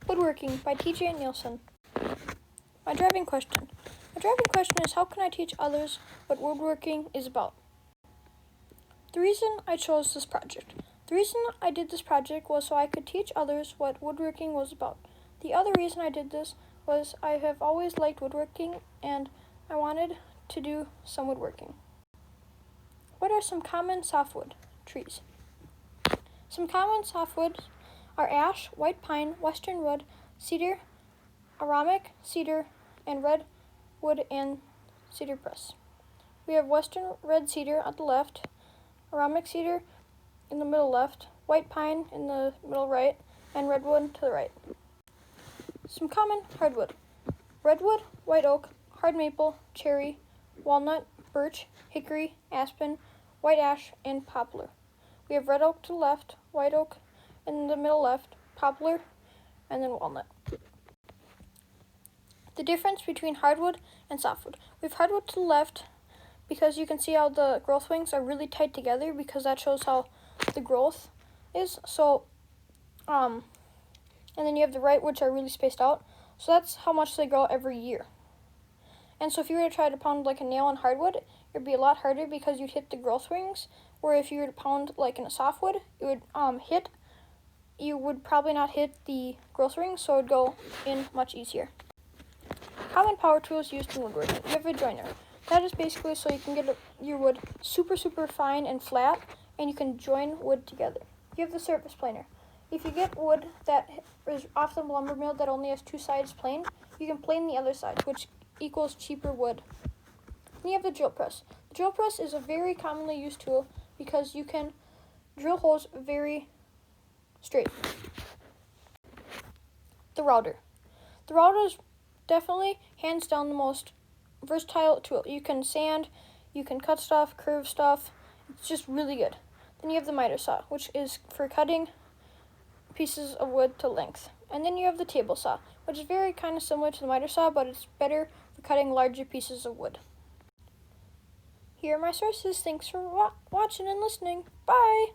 Woodworking by TJ Nielsen. My driving question. My driving question is, how can I teach others what woodworking is about? The reason I chose this project. The reason I did this project was so I could teach others what woodworking was about. The other reason I did this was I have always liked woodworking and I wanted to do some woodworking. What are some common softwood trees? Some common softwoods are ash, white pine, western wood, cedar, aromatic cedar, and redwood and cedar press. We have western red cedar at the left, aromatic cedar in the middle left, white pine in the middle right, and redwood to the right. Some common hardwood: redwood, white oak, hard maple, cherry, walnut, birch, hickory, aspen, white ash, and poplar. We have red oak to the left, white oak in the middle left, poplar, and then walnut. The difference between hardwood and softwood. We have hardwood to the left because you can see how the growth wings are really tight together because that shows how the growth is. And then you have the right, which are really spaced out. So that's how much they grow every year. And so if you were to try to pound like a nail on hardwood, it would be a lot harder because you'd hit the growth rings. Where if you were to pound like in a softwood, it would you would probably not hit the growth rings, so it would go in much easier. Common power tools used in woodworking. You have a joiner. That is basically so you can get your wood super fine and flat, and you can join wood together. You have the surface planer. If you get wood that is off the lumber mill that only has two sides planed, you can plane the other side, which equals cheaper wood. Then you have the drill press. The drill press is a very commonly used tool because you can drill holes very straight. The router. The router is definitely hands down the most versatile tool. You can sand, you can cut stuff, curve stuff. It's just really good. Then you have the miter saw, which is for cutting pieces of wood to length. And then you have the table saw, which is very kind of similar to the miter saw, but it's better for cutting larger pieces of wood. Here are my sources. Thanks for watching and listening. Bye!